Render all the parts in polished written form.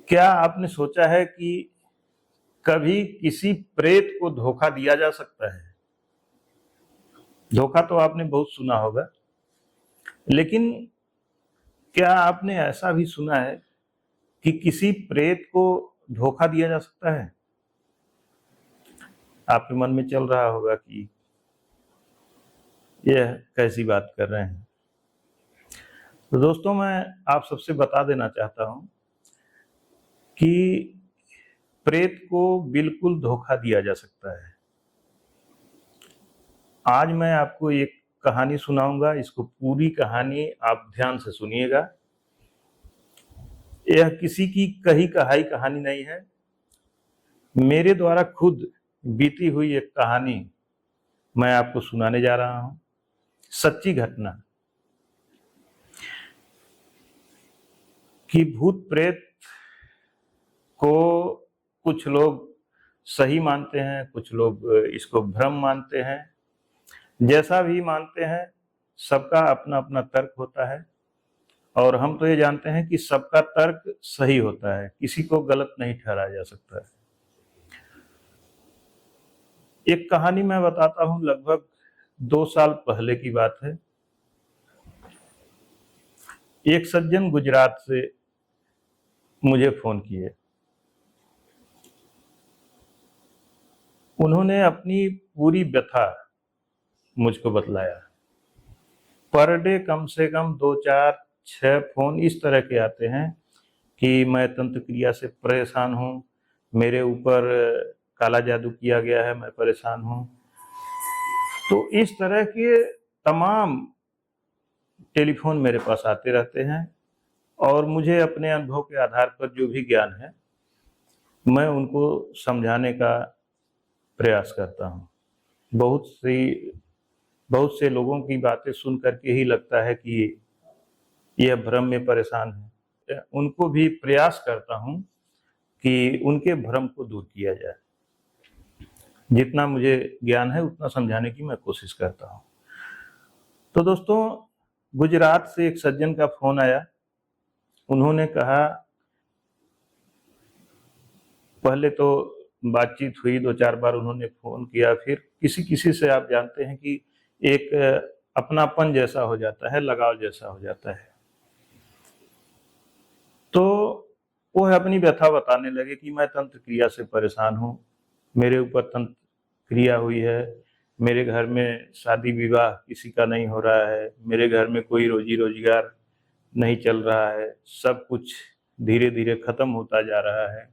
क्या आपने सोचा है कि कभी किसी प्रेत को धोखा दिया जा सकता है? धोखा तो आपने बहुत सुना होगा, लेकिन क्या आपने ऐसा भी सुना है कि किसी प्रेत को धोखा दिया जा सकता है? आपके मन में चल रहा होगा कि यह कैसी बात कर रहे हैं। तो दोस्तों, मैं आप सबसे बता देना चाहता हूं कि प्रेत को बिल्कुल धोखा दिया जा सकता है। आज मैं आपको एक कहानी सुनाऊंगा, इसको पूरी कहानी आप ध्यान से सुनिएगा। यह किसी की कही कहाई कहानी नहीं है, मेरे द्वारा खुद बीती हुई एक कहानी मैं आपको सुनाने जा रहा हूं। सच्ची घटना कि भूत प्रेत को कुछ लोग सही मानते हैं, कुछ लोग इसको भ्रम मानते हैं। जैसा भी मानते हैं, सबका अपना अपना तर्क होता है और हम तो ये जानते हैं कि सबका तर्क सही होता है, किसी को गलत नहीं ठहराया जा सकता है। एक कहानी मैं बताता हूं, लगभग 2 साल पहले की बात है। एक सज्जन गुजरात से मुझे फोन किए। उन्होंने अपनी पूरी व्यथा मुझको बतलाया। पर डे कम से कम 2, 4, 6 फोन इस तरह के आते हैं कि मैं तंत्र क्रिया से परेशान हूँ, मेरे ऊपर काला जादू किया गया है, मैं परेशान हूँ। तो इस तरह के तमाम टेलीफोन मेरे पास आते रहते हैं और मुझे अपने अनुभव के आधार पर जो भी ज्ञान है, मैं उनको समझाने का प्रयास करता हूँ। बहुत से लोगों की बातें सुन करके ही लगता है कि यह भ्रम में परेशान है। उनको भी प्रयास करता हूँ कि उनके भ्रम को दूर किया जाए। जितना मुझे ज्ञान है उतना समझाने की मैं कोशिश करता हूँ। तो दोस्तों, गुजरात से एक सज्जन का फोन आया। उन्होंने कहा, पहले तो बातचीत हुई, 2-4 बार उन्होंने फोन किया, फिर किसी किसी से आप जानते हैं कि एक अपनापन जैसा हो जाता है, लगाव जैसा हो जाता है। तो वो अपनी व्यथा बताने लगे कि मैं तंत्र क्रिया से परेशान हूँ, मेरे ऊपर तंत्र क्रिया हुई है, मेरे घर में शादी विवाह किसी का नहीं हो रहा है, मेरे घर में कोई रोजी रोजगार नहीं चल रहा है, सब कुछ धीरे धीरे खत्म होता जा रहा है।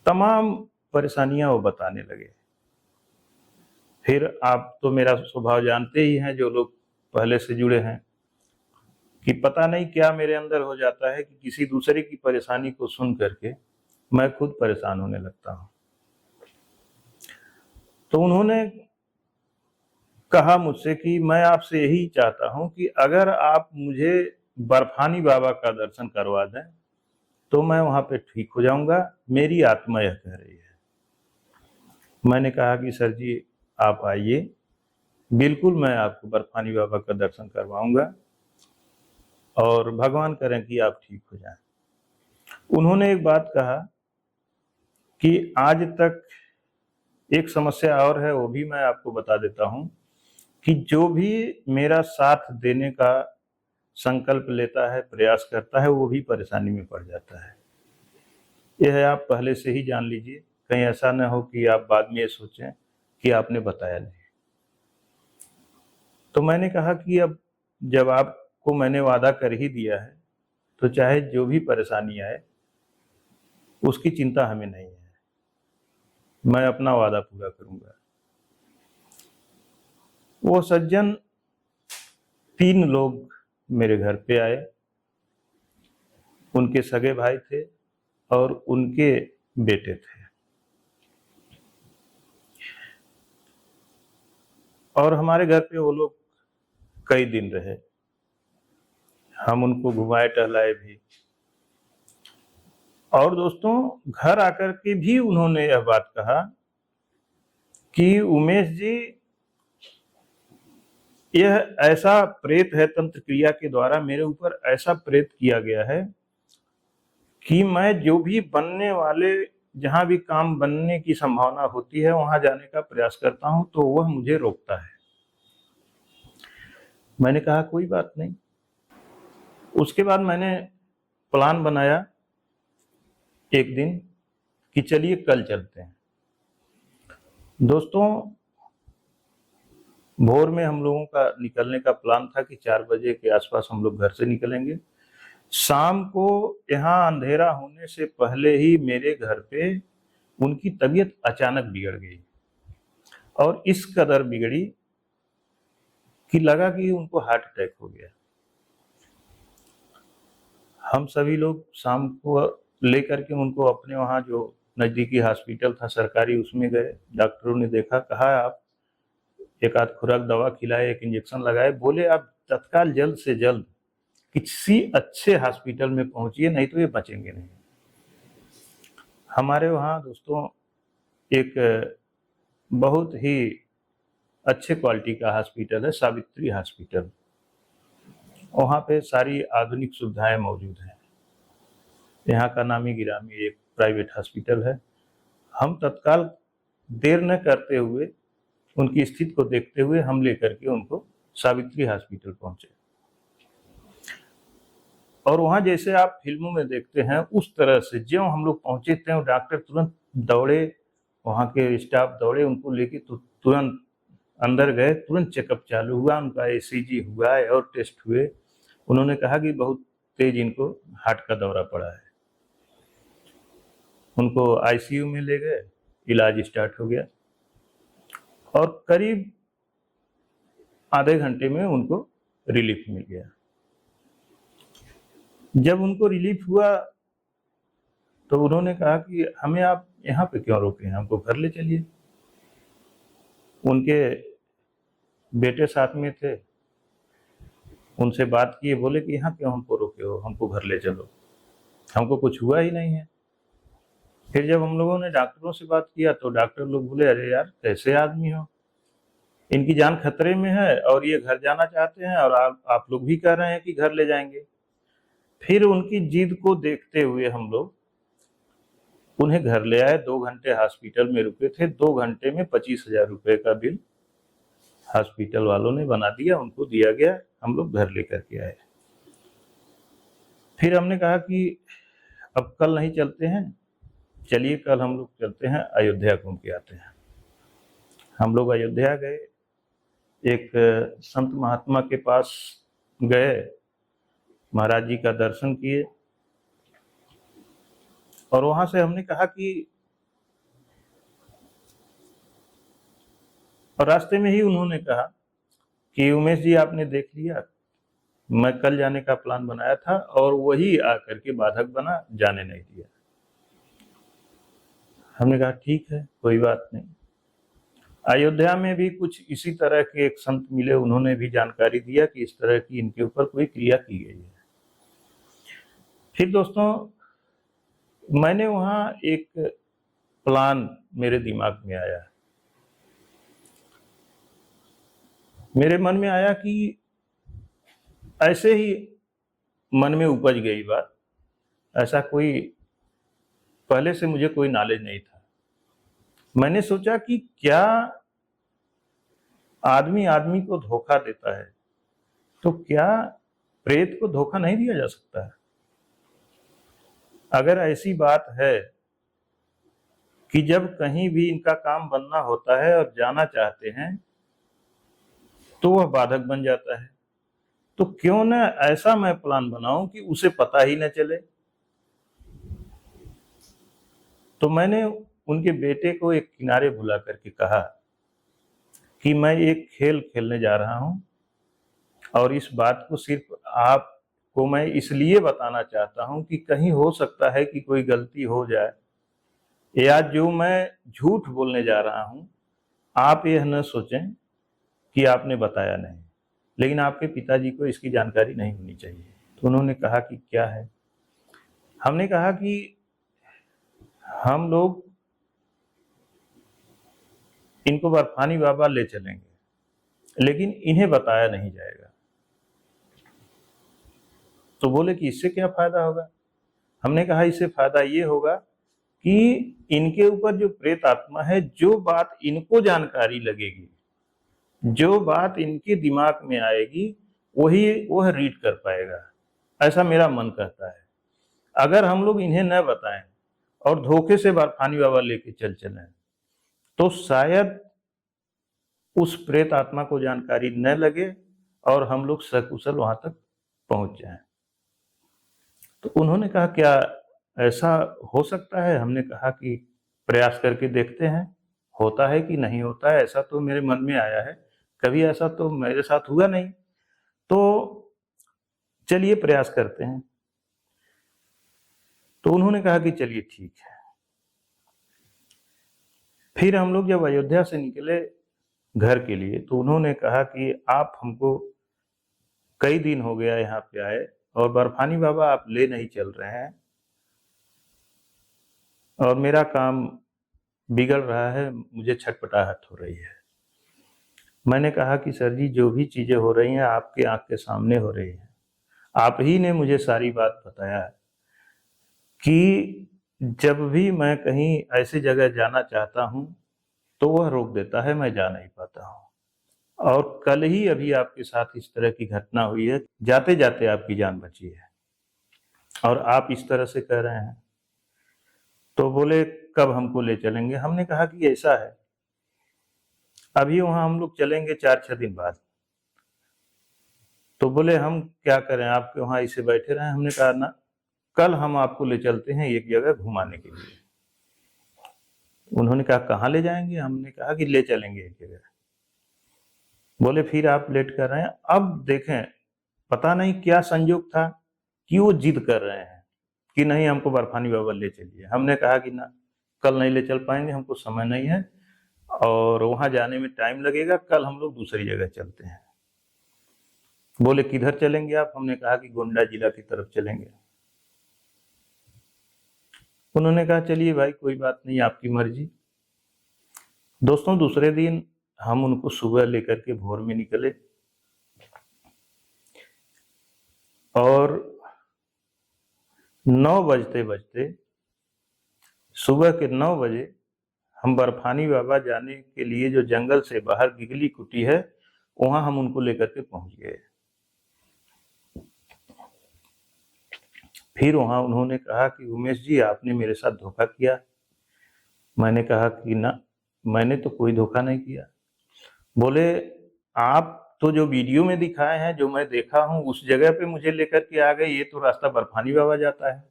तमाम परेशानियां वो बताने लगे। फिर आप तो मेरा स्वभाव जानते ही हैं, जो लोग पहले से जुड़े हैं, कि पता नहीं क्या मेरे अंदर हो जाता है कि किसी दूसरे की परेशानी को सुन करके मैं खुद परेशान होने लगता हूं। तो उन्होंने कहा मुझसे कि मैं आपसे यही चाहता हूं कि अगर आप मुझे बर्फानी बाबा का दर्शन करवा दें तो मैं वहां पे ठीक हो जाऊंगा, मेरी आत्मा यह कह रही है। मैंने कहा कि सर जी, आप आइए, बिल्कुल मैं आपको बर्फानी बाबा का दर्शन करवाऊंगा और भगवान करें कि आप ठीक हो जाएं। उन्होंने एक बात कहा कि आज तक एक समस्या और है, वो भी मैं आपको बता देता हूं, कि जो भी मेरा साथ देने का संकल्प लेता है, प्रयास करता है, वो भी परेशानी में पड़ जाता है। यह आप पहले से ही जान लीजिए, कहीं ऐसा न हो कि आप बाद में ये सोचें कि आपने बताया नहीं। तो मैंने कहा कि अब जब आपको मैंने वादा कर ही दिया है तो चाहे जो भी परेशानी आए उसकी चिंता हमें नहीं है, मैं अपना वादा पूरा करूंगा। वो सज्जन 3 लोग मेरे घर पे आए। उनके सगे भाई थे और उनके बेटे थे, और हमारे घर पे वो लोग कई दिन रहे। हम उनको घुमाए टहलाए भी, और दोस्तों, घर आकर के भी उन्होंने यह बात कहा कि उमेश जी, यह ऐसा प्रेत है, तंत्र क्रिया के द्वारा मेरे ऊपर ऐसा प्रेत किया गया है कि मैं जो भी बनने वाले, जहाँ भी काम बनने की संभावना होती है वहाँ जाने का प्रयास करता हूँ, तो वह मुझे रोकता है। मैंने कहा कोई बात नहीं। उसके बाद मैंने प्लान बनाया एक दिन कि चलिए कल चलते हैं। दोस्तों, भोर में हम लोगों का निकलने का प्लान था कि 4 बजे के आसपास हम लोग घर से निकलेंगे। शाम को यहाँ अंधेरा होने से पहले ही मेरे घर पे उनकी तबीयत अचानक बिगड़ गई, और इस कदर बिगड़ी कि लगा कि उनको हार्ट अटैक हो गया। हम सभी लोग शाम को लेकर के उनको अपने वहाँ जो नज़दीकी हॉस्पिटल था सरकारी, उसमें गए। डॉक्टरों ने देखा, कहा आप एक आध खुराक दवा खिलाए, एक इंजेक्शन लगाए, बोले आप तत्काल जल्द से जल्द किसी अच्छे हॉस्पिटल में पहुंचिए, नहीं तो ये बचेंगे नहीं। हमारे वहाँ दोस्तों एक बहुत ही अच्छे क्वालिटी का हॉस्पिटल है, सावित्री हॉस्पिटल। वहाँ पे सारी आधुनिक सुविधाएं मौजूद हैं। यहाँ का नामी गिरामी एक प्राइवेट हॉस्पिटल है। हम तत्काल देर न करते हुए, उनकी स्थिति को देखते हुए हम लेकर के उनको सावित्री हॉस्पिटल पहुंचे। और वहाँ जैसे आप फिल्मों में देखते हैं उस तरह से ज्यों हम लोग पहुंचे थे, डॉक्टर तुरंत दौड़े, वहाँ के स्टाफ दौड़े, उनको लेके तुरंत अंदर गए। तुरंत चेकअप चालू हुआ, उनका ECG हुआ और टेस्ट हुए। उन्होंने कहा कि बहुत तेज इनको हार्ट का दौरा पड़ा है। उनको ICU में ले गए, इलाज स्टार्ट हो गया और करीब आधे घंटे में उनको रिलीफ मिल गया। जब उनको रिलीफ हुआ तो उन्होंने कहा कि हमें आप यहाँ पे क्यों रोके हैं, हमको घर ले चलिए। उनके बेटे साथ में थे, उनसे बात किए, बोले कि यहाँ क्यों हमको रोके हो, हमको घर ले चलो, हमको कुछ हुआ ही नहीं है। फिर जब हम लोगों ने डॉक्टरों से बात किया तो डॉक्टर लोग बोले, अरे यार कैसे आदमी हो, इनकी जान खतरे में है और ये घर जाना चाहते हैं, और आप लोग भी कह रहे हैं कि घर ले जाएंगे। फिर उनकी जिद को देखते हुए हम लोग उन्हें घर ले आए। 2 घंटे हॉस्पिटल में रुके थे। 2 घंटे में 25,000 रुपए का बिल हॉस्पिटल वालों ने बना दिया, उनको दिया गया। हम लोग घर लेकर के आए। फिर हमने कहा कि अब कल नहीं चलते हैं, चलिए कल हम लोग चलते हैं अयोध्या घूम के आते हैं। हम लोग अयोध्या गए, एक संत महात्मा के पास गए, महाराज जी का दर्शन किए, और वहां से हमने कहा कि, और रास्ते में ही उन्होंने कहा कि उमेश जी आपने देख लिया, मैं कल जाने का प्लान बनाया था और वही आकर के बाधक बना, जाने नहीं दिया। हमने कहा ठीक है, कोई बात नहीं। अयोध्या में भी कुछ इसी तरह के एक संत मिले, उन्होंने भी जानकारी दिया कि इस तरह की इनके ऊपर कोई क्रिया की गई है। फिर दोस्तों मैंने वहां एक प्लान मेरे दिमाग में आया, मेरे मन में आया कि ऐसे ही मन में उपज गई बात, ऐसा कोई पहले से मुझे कोई नॉलेज नहीं था। मैंने सोचा कि क्या आदमी आदमी को धोखा देता है तो क्या प्रेत को धोखा नहीं दिया जा सकता है? अगर ऐसी बात है कि जब कहीं भी इनका काम बनना होता है और जाना चाहते हैं तो वह बाधक बन जाता है, तो क्यों न ऐसा मैं प्लान बनाऊं कि उसे पता ही न चले। तो मैंने उनके बेटे को एक किनारे बुला करके कहा कि मैं एक खेल खेलने जा रहा हूं, और इस बात को सिर्फ आपको मैं इसलिए बताना चाहता हूं कि कहीं हो सकता है कि कोई गलती हो जाए, या जो मैं झूठ बोलने जा रहा हूं आप यह न सोचें कि आपने बताया नहीं, लेकिन आपके पिताजी को इसकी जानकारी नहीं होनी चाहिए। तो उन्होंने कहा कि क्या है? हमने कहा कि हम लोग इनको बर्फानी बाबा ले चलेंगे, लेकिन इन्हें बताया नहीं जाएगा। तो बोले कि इससे क्या फायदा होगा? हमने कहा इससे फायदा ये होगा कि इनके ऊपर जो प्रेत आत्मा है, जो बात इनको जानकारी लगेगी, जो बात इनके दिमाग में आएगी, वही वह रीड कर पाएगा। ऐसा मेरा मन कहता है। अगर हम लोग इन्हें न बताएं और धोखे से बर्फानी बाबा लेके चलें, तो शायद उस प्रेत आत्मा को जानकारी न लगे और हम लोग सकुशल वहां तक पहुंच जाएं। तो उन्होंने कहा क्या ऐसा हो सकता है? हमने कहा कि प्रयास करके देखते हैं, होता है कि नहीं होता है। ऐसा तो मेरे मन में आया है, कभी ऐसा तो मेरे साथ हुआ नहीं, तो चलिए प्रयास करते हैं। तो उन्होंने कहा कि चलिए ठीक है। फिर हम लोग जब अयोध्या से निकले घर के लिए, तो उन्होंने कहा कि आप हमको कई दिन हो गया यहाँ पे आए और बर्फानी बाबा आप ले नहीं चल रहे हैं और मेरा काम बिगड़ रहा है, मुझे छटपटाहट हो रही है। मैंने कहा कि सर जी, जो भी चीजें हो रही हैं आपके आंख के सामने हो रही हैं। आप ही ने मुझे सारी बात बताया कि जब भी मैं कहीं ऐसी जगह जाना चाहता हूं तो वह रोक देता है, मैं जा नहीं पाता हूं। और कल ही अभी आपके साथ इस तरह की घटना हुई है, जाते जाते आपकी जान बची है और आप इस तरह से कह रहे हैं। तो बोले कब हमको ले चलेंगे? हमने कहा कि ऐसा है, अभी वहां हम लोग चलेंगे 4-6 दिन बाद। तो बोले हम क्या करें, आपके वहां इसे बैठे रहें? हमने कहा ना, कल हम आपको ले चलते हैं एक जगह घुमाने के लिए। उन्होंने कहा कहाँ ले जाएंगे? हमने कहा कि ले चलेंगे एक जगह। बोले फिर आप लेट कर रहे हैं। अब देखें, पता नहीं क्या संयोग था कि वो जिद कर रहे हैं कि नहीं, हमको बर्फानी बाबा ले चलिए। हमने कहा कि ना, कल नहीं ले चल पाएंगे, हमको समय नहीं है और वहां जाने में टाइम लगेगा, कल हम लोग दूसरी जगह चलते हैं। बोले किधर चलेंगे आप? हमने कहा कि गोंडा जिला की तरफ चलेंगे। उन्होंने कहा चलिए भाई, कोई बात नहीं, आपकी मर्जी। दोस्तों, दूसरे दिन हम उनको सुबह लेकर के भोर में निकले और 9 बजते बजते, सुबह के 9 बजे हम बर्फानी बाबा जाने के लिए जो जंगल से बाहर गिगली कुटी है, वहां हम उनको लेकर के पहुंच गए। फिर वहां उन्होंने कहा कि उमेश जी, आपने मेरे साथ धोखा किया। मैंने कहा कि ना, मैंने तो कोई धोखा नहीं किया। बोले आप तो जो वीडियो में दिखाए हैं, जो मैं देखा हूं, उस जगह पे मुझे लेकर के आ गए, ये तो रास्ता बर्फानी बाबा जाता है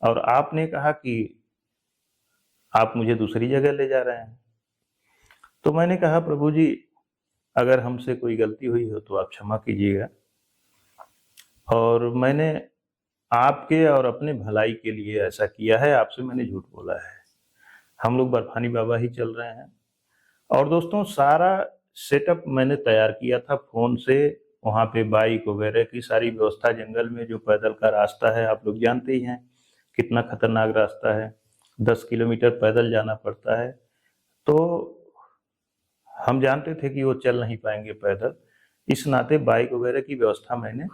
और आपने कहा कि आप मुझे दूसरी जगह ले जा रहे हैं। तो मैंने कहा प्रभु जी, अगर हमसे कोई गलती हुई हो तो आप क्षमा कीजिएगा, और मैंने आपके और अपने भलाई के लिए ऐसा किया है, आपसे मैंने झूठ बोला है। हम लोग बर्फानी बाबा ही चल रहे हैं। और दोस्तों, सारा सेटअप मैंने तैयार किया था फोन से। वहां पे बाइक वगैरह की सारी व्यवस्था, जंगल में जो पैदल का रास्ता है आप लोग जानते ही हैं कितना खतरनाक रास्ता है, 10 किलोमीटर पैदल जाना पड़ता है। तो हम जानते थे कि वो चल नहीं पाएंगे पैदल, इस नाते बाइक वगैरह की व्यवस्था मैंने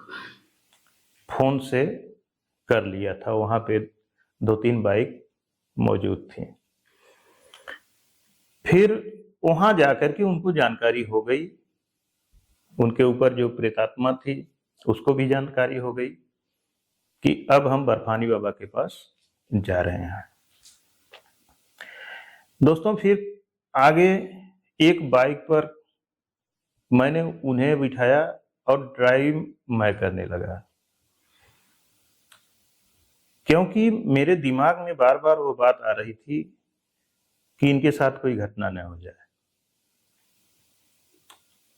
फोन से कर लिया था। वहां पे 2-3 बाइक मौजूद थी। फिर वहां जाकर के उनको जानकारी हो गई, उनके ऊपर जो प्रेतात्मा थी उसको भी जानकारी हो गई कि अब हम बर्फानी बाबा के पास जा रहे हैं। दोस्तों, फिर आगे एक बाइक पर मैंने उन्हें बिठाया और ड्राइव मैं करने लगा, क्योंकि मेरे दिमाग में बार बार वो बात आ रही थी कि इनके साथ कोई घटना न हो जाए।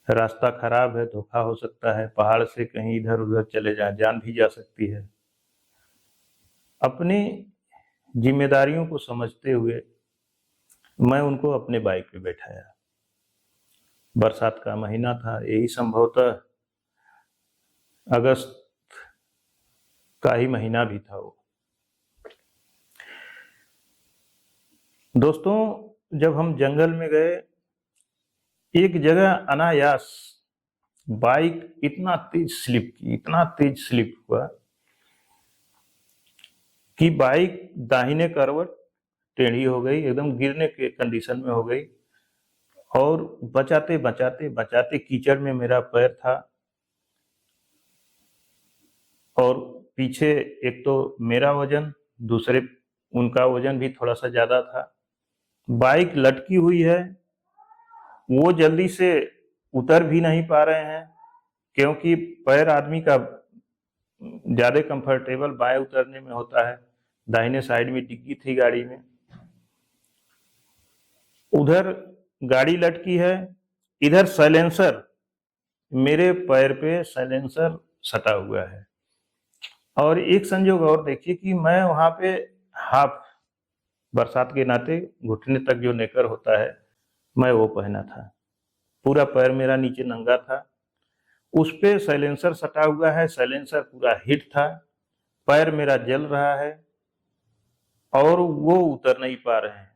रास्ता खराब है, धोखा हो सकता है, पहाड़ से कहीं इधर उधर चले जाए, जान भी जा सकती है। अपनी जिम्मेदारियों को समझते हुए मैं उनको अपने बाइक पे बैठाया। बरसात का महीना था, यही संभवतः अगस्त का ही महीना भी था वो। दोस्तों, जब हम जंगल में गए, एक जगह अनायास बाइक इतना तेज स्लिप हुआ कि बाइक दाहिने करवट टेढ़ी हो गई, एकदम गिरने के कंडीशन में हो गई, और बचाते बचाते बचाते कीचड़ में मेरा पैर था, और पीछे एक तो मेरा वजन, दूसरे उनका वजन भी थोड़ा सा ज्यादा था। बाइक लटकी हुई है, वो जल्दी से उतर भी नहीं पा रहे हैं, क्योंकि पैर आदमी का ज्यादा कंफर्टेबल बाएं उतरने में होता है। दाहिने साइड में डिग्गी थी गाड़ी में, उधर गाड़ी लटकी है, इधर साइलेंसर, मेरे पैर पे साइलेंसर सटा हुआ है। और एक संजोग और देखिए कि मैं वहां पे हाफ, बरसात के नाते घुटने तक जो नेकर होता है मैं वो पहना था, पूरा पैर मेरा नीचे नंगा था, उस पे साइलेंसर सटा हुआ है, साइलेंसर पूरा हिट था, पैर मेरा जल रहा है और वो उतर नहीं पा रहे हैं।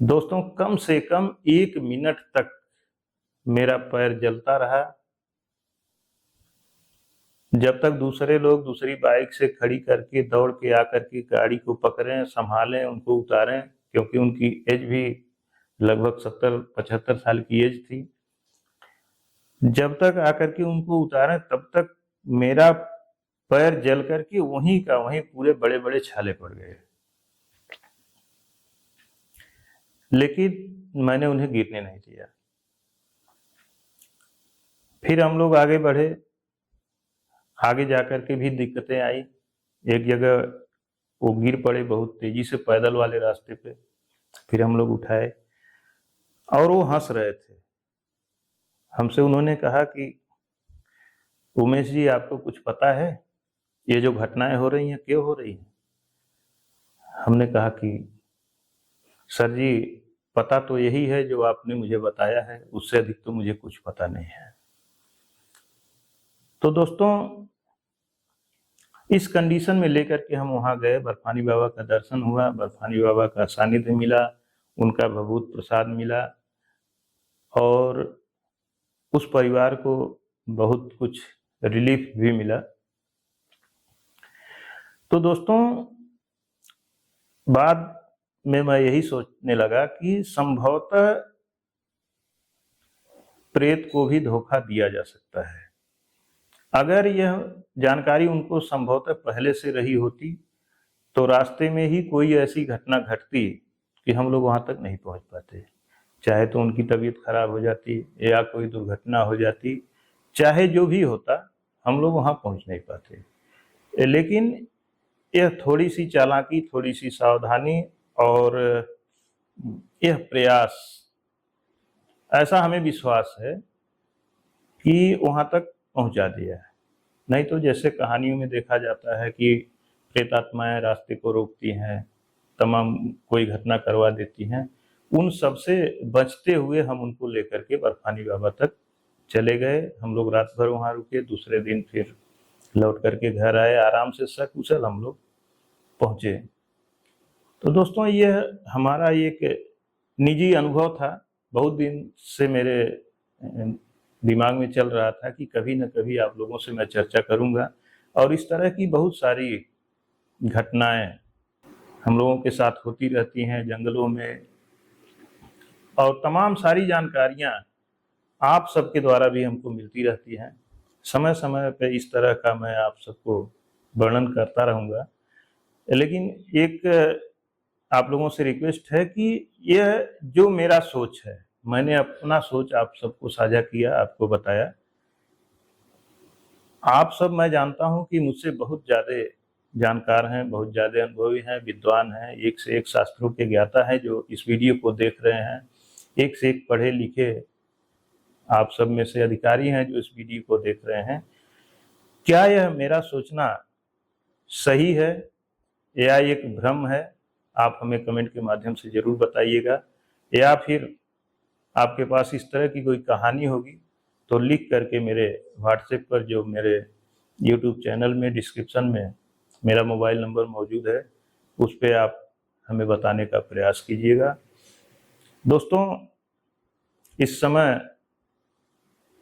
दोस्तों, कम से कम 1 मिनट तक मेरा पैर जलता रहा, जब तक दूसरे लोग दूसरी बाइक से खड़ी करके दौड़ के आकर के गाड़ी को पकड़ें, संभालें, उनको उतारें, क्योंकि उनकी एज भी लगभग 70-75 साल की एज थी। जब तक आकर के उनको उतारें तब तक मेरा पैर जल करके वहीं का वहीं पूरे बड़े बड़े छाले पड़ गए, लेकिन मैंने उन्हें गिरने नहीं दिया। फिर हम लोग आगे बढ़े, आगे जाकर के भी दिक्कतें आई। एक जगह वो गिर पड़े बहुत तेजी से पैदल वाले रास्ते पे, फिर हम लोग उठाए और वो हंस रहे थे। हमसे उन्होंने कहा कि उमेश जी, आपको कुछ पता है ये जो घटनाएं हो रही हैं क्यों हो रही हैं? हमने कहा कि सर जी, पता तो यही है जो आपने मुझे बताया है, उससे अधिक तो मुझे कुछ पता नहीं है। तो दोस्तों, इस कंडीशन में लेकर के हम वहां गए, बर्फानी बाबा का दर्शन हुआ, बर्फानी बाबा का सानिध्य मिला, उनका भभूत प्रसाद मिला, और उस परिवार को बहुत कुछ रिलीफ भी मिला। तो दोस्तों, बाद में मैं यही सोचने लगा कि संभवतः प्रेत को भी धोखा दिया जा सकता है। अगर यह जानकारी उनको संभवतः पहले से रही होती तो रास्ते में ही कोई ऐसी घटना घटती कि हम लोग वहां तक नहीं पहुंच पाते, चाहे तो उनकी तबीयत खराब हो जाती या कोई दुर्घटना हो जाती, चाहे जो भी होता, हम लोग वहां पहुंच नहीं पाते। लेकिन यह थोड़ी सी चालाकी, थोड़ी सी सावधानी और यह प्रयास, ऐसा हमें विश्वास है कि वहां तक पहुंचा दिया है। नहीं तो जैसे कहानियों में देखा जाता है कि प्रेतात्माएं रास्ते को रोकती हैं, तमाम कोई घटना करवा देती हैं, उन सब से बचते हुए हम उनको लेकर के बर्फानी बाबा तक चले गए। हम लोग रात भर वहां रुके, दूसरे दिन फिर लौट करके घर आए, आराम से सकुशल हम लोग पहुंचे। तो दोस्तों, यह हमारा एक निजी अनुभव था, बहुत दिन से मेरे दिमाग में चल रहा था कि कभी न कभी आप लोगों से मैं चर्चा करूंगा, और इस तरह की बहुत सारी घटनाएं हम लोगों के साथ होती रहती हैं जंगलों में, और तमाम सारी जानकारियां आप सबके द्वारा भी हमको मिलती रहती हैं। समय समय पे इस तरह का मैं आप सबको वर्णन करता रहूंगा। लेकिन एक आप लोगों से रिक्वेस्ट है कि यह जो मेरा सोच है, मैंने अपना सोच आप सबको साझा किया, आपको बताया। आप सब, मैं जानता हूं कि मुझसे बहुत ज्यादा जानकार हैं, बहुत ज्यादा अनुभवी हैं, विद्वान हैं, एक से एक शास्त्रों के ज्ञाता हैं जो इस वीडियो को देख रहे हैं, एक से एक पढ़े लिखे आप सब में से अधिकारी हैं जो इस वीडियो को देख रहे हैं। क्या यह मेरा सोचना सही है या एक भ्रम है? आप हमें कमेंट के माध्यम से जरूर बताइएगा, या फिर आपके पास इस तरह की कोई कहानी होगी तो लिख करके मेरे व्हाट्सएप पर, जो मेरे यूट्यूब चैनल में डिस्क्रिप्शन में मेरा मोबाइल नंबर मौजूद है, उस पर आप हमें बताने का प्रयास कीजिएगा। दोस्तों, इस समय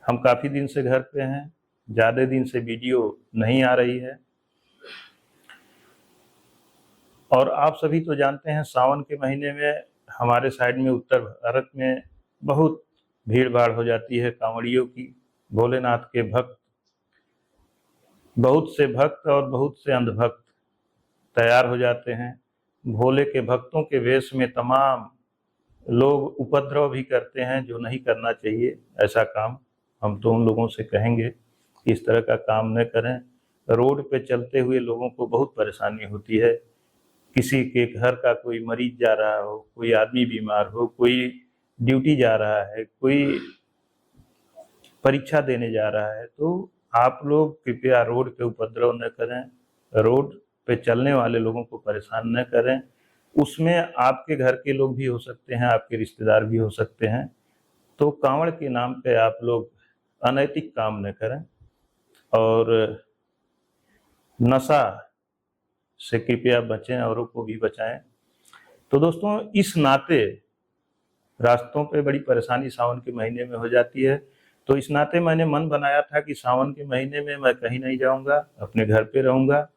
हम काफ़ी दिन से घर पे हैं, ज़्यादा दिन से वीडियो नहीं आ रही है। और आप सभी तो जानते हैं सावन के महीने में हमारे साइड में उत्तर भारत में बहुत भीड़ भाड़ हो जाती है कांवड़ियों की। भोलेनाथ के भक्त, बहुत से भक्त और बहुत से अंधभक्त तैयार हो जाते हैं। भोले के भक्तों के वेश में तमाम लोग उपद्रव भी करते हैं, जो नहीं करना चाहिए ऐसा काम। हम तो उन लोगों से कहेंगे कि इस तरह का काम न करें। रोड पे चलते हुए लोगों को बहुत परेशानी होती है। किसी के घर का कोई मरीज जा रहा हो, कोई आदमी बीमार हो, कोई ड्यूटी जा रहा है, कोई परीक्षा देने जा रहा है, तो आप लोग कृपया रोड पे उपद्रव न करें, रोड पे चलने वाले लोगों को परेशान न करें। उसमें आपके घर के लोग भी हो सकते हैं, आपके रिश्तेदार भी हो सकते हैं। तो कांवड़ के नाम पे आप लोग अनैतिक काम न करें और नशा से कृपया बचें, औरों को भी बचाएं। तो दोस्तों, इस नाते रास्तों पे बड़ी परेशानी सावन के महीने में हो जाती है, तो इस नाते मैंने मन बनाया था कि सावन के महीने में मैं कहीं नहीं जाऊंगा, अपने घर पे रहूंगा।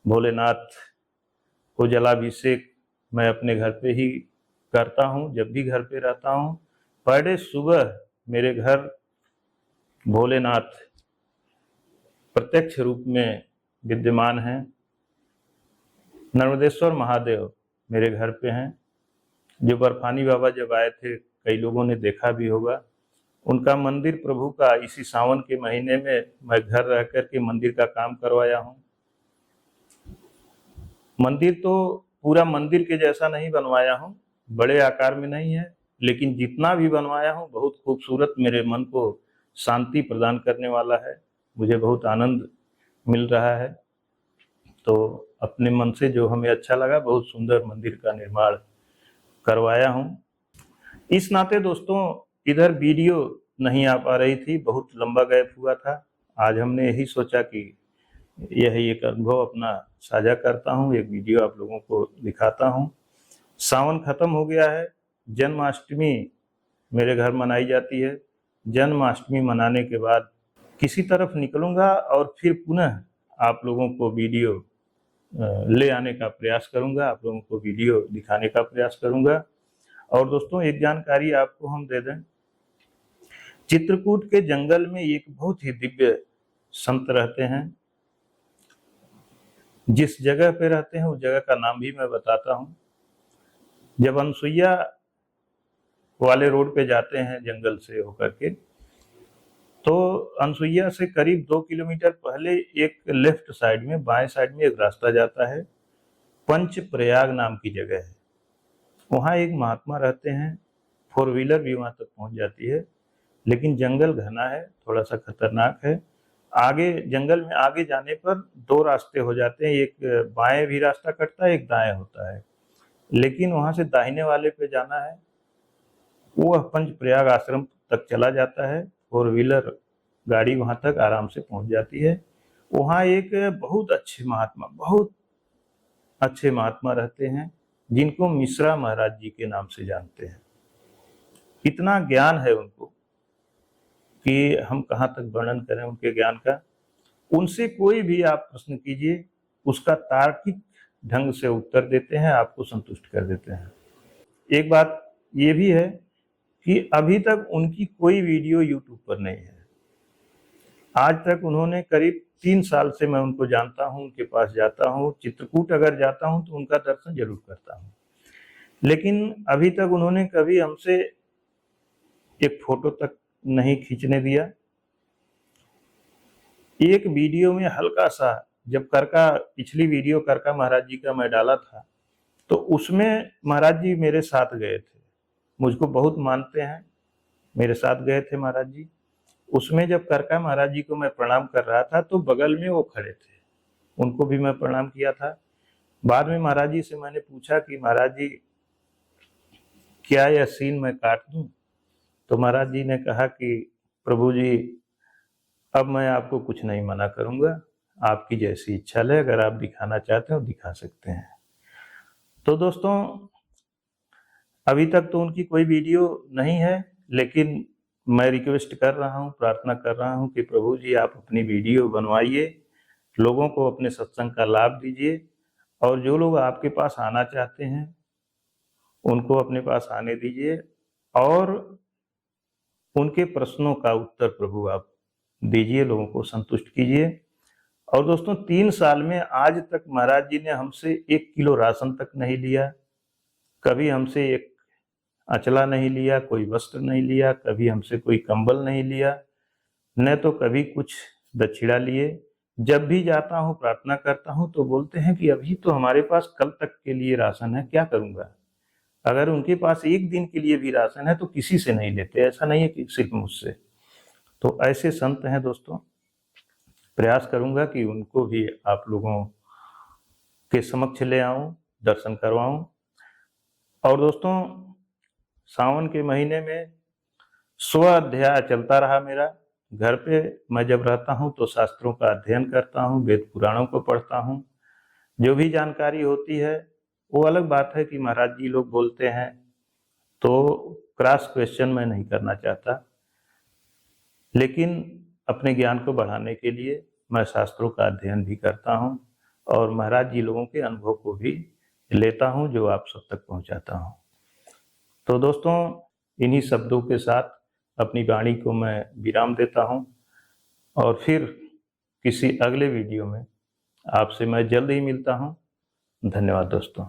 भोलेनाथ को जलाभिषेक मैं अपने घर पे ही करता हूँ, जब भी घर पे रहता हूँ। पर डे सुबह मेरे घर भोलेनाथ प्रत्यक्ष रूप में विद्यमान हैं। नर्मदेश्वर महादेव मेरे घर पे हैं, जो बर्फानी बाबा जब आए थे, कई लोगों ने देखा भी होगा। उनका मंदिर प्रभु का इसी सावन के महीने में मैं घर रह कर के मंदिर का काम करवाया हूँ। मंदिर तो पूरा मंदिर के जैसा नहीं बनवाया हूँ, बड़े आकार में नहीं है, लेकिन जितना भी बनवाया हूँ बहुत खूबसूरत, मेरे मन को शांति प्रदान करने वाला है। मुझे बहुत आनंद मिल रहा है। तो अपने मन से जो हमें अच्छा लगा, बहुत सुंदर मंदिर का निर्माण करवाया हूँ। इस नाते दोस्तों, इधर वीडियो नहीं आ पा रही थी, बहुत लंबा गैप हुआ था। आज हमने यही सोचा कि यही एक अनुभव अपना साझा करता हूँ, एक वीडियो आप लोगों को दिखाता हूँ। सावन खत्म हो गया है, जन्माष्टमी मेरे घर मनाई जाती है। जन्माष्टमी मनाने के बाद किसी तरफ निकलूंगा और फिर पुनः आप लोगों को वीडियो ले आने का प्रयास करूंगा, आप लोगों को वीडियो दिखाने का प्रयास करूंगा। और दोस्तों, एक जानकारी आपको हम दे दें, चित्रकूट के जंगल में एक बहुत ही दिव्य संत रहते हैं। जिस जगह पे रहते हैं उस जगह का नाम भी मैं बताता हूँ। जब अनसुईया वाले रोड पे जाते हैं जंगल से होकर के, तो अनसुईया से करीब 2 किलोमीटर पहले एक लेफ्ट साइड में, बाएं साइड में एक रास्ता जाता है। पंच प्रयाग नाम की जगह है, वहाँ एक महात्मा रहते हैं। 4 व्हीलर भी वहाँ तक पहुँच जाती है, लेकिन जंगल घना है, थोड़ा सा खतरनाक है। आगे जंगल में आगे जाने पर 2 रास्ते हो जाते हैं, एक बाएं भी रास्ता कटता है, एक दाएं होता है। लेकिन वहाँ से दाहिने वाले पे जाना है, वो पंच प्रयाग आश्रम तक चला जाता है। 4 व्हीलर गाड़ी वहाँ तक आराम से पहुँच जाती है। वहाँ एक बहुत अच्छे महात्मा रहते हैं, जिनको मिश्रा महाराज जी के नाम से जानते हैं। इतना ज्ञान है उनको कि हम कहाँ तक वर्णन करें उनके ज्ञान का। उनसे कोई भी आप प्रश्न कीजिए, उसका तार्किक ढंग से उत्तर देते हैं, आपको संतुष्ट कर देते हैं। एक बात ये भी है कि अभी तक उनकी कोई वीडियो यूट्यूब पर नहीं है। आज तक उन्होंने करीब 3 साल से मैं उनको जानता हूँ, उनके पास जाता हूँ। चित्रकूट अगर जाता हूँ तो उनका दर्शन जरूर करता हूँ, लेकिन अभी तक उन्होंने कभी हमसे एक फोटो तक नहीं खींचने दिया। एक वीडियो में हल्का सा, जब पिछली वीडियो करका महाराज जी का मैं डाला था, तो उसमें महाराज जी मेरे साथ गए थे, मुझको बहुत मानते हैं, मेरे साथ गए थे महाराज जी। उसमें जब करका महाराज जी को मैं प्रणाम कर रहा था, तो बगल में वो खड़े थे, उनको भी मैं प्रणाम किया था। बाद में महाराज जी से मैंने पूछा कि महाराज जी, क्या यह सीन मैं काट दूं? तो महाराज जी ने कहा कि प्रभु जी, अब मैं आपको कुछ नहीं मना करूंगा, आपकी जैसी इच्छा है, अगर आप दिखाना चाहते हो दिखा सकते हैं। तो दोस्तों, अभी तक तो उनकी कोई वीडियो नहीं है, लेकिन मैं रिक्वेस्ट कर रहा हूँ, प्रार्थना कर रहा हूँ कि प्रभु जी आप अपनी वीडियो बनवाइए, लोगों को अपने सत्संग का लाभ दीजिए और जो लोग आपके पास आना चाहते हैं उनको अपने पास आने दीजिए और उनके प्रश्नों का उत्तर प्रभु आप दीजिए, लोगों को संतुष्ट कीजिए। और दोस्तों 3 साल में आज तक महाराज जी ने हमसे 1 किलो राशन तक नहीं लिया, कभी हमसे एक अचला नहीं लिया, कोई वस्त्र नहीं लिया, कभी हमसे कोई कंबल नहीं लिया, न तो कभी कुछ दक्षिणा लिए। जब भी जाता हूँ प्रार्थना करता हूँ तो बोलते हैं कि अभी तो हमारे पास कल तक के लिए राशन है, क्या करूँगा। अगर उनके पास एक दिन के लिए भी राशन है तो किसी से नहीं लेते, ऐसा नहीं है कि सिर्फ मुझसे। तो ऐसे संत हैं दोस्तों, प्रयास करूंगा कि उनको भी आप लोगों के समक्ष ले आऊं, दर्शन करवाऊं। और दोस्तों सावन के महीने में 16 अध्याय चलता रहा मेरा। घर पे मैं जब रहता हूं तो शास्त्रों का अध्ययन करता हूं, वेद पुराणों को पढ़ता हूं। जो भी जानकारी होती है वो अलग बात है कि महाराज जी लोग बोलते हैं तो क्रॉस क्वेश्चन मैं नहीं करना चाहता, लेकिन अपने ज्ञान को बढ़ाने के लिए मैं शास्त्रों का अध्ययन भी करता हूं और महाराज जी लोगों के अनुभव को भी लेता हूं जो आप सब तक पहुंचाता हूं। तो दोस्तों इन्हीं शब्दों के साथ अपनी वाणी को मैं विराम देता हूं और फिर किसी अगले वीडियो में आपसे मैं जल्द ही मिलता हूं। धन्यवाद दोस्तों।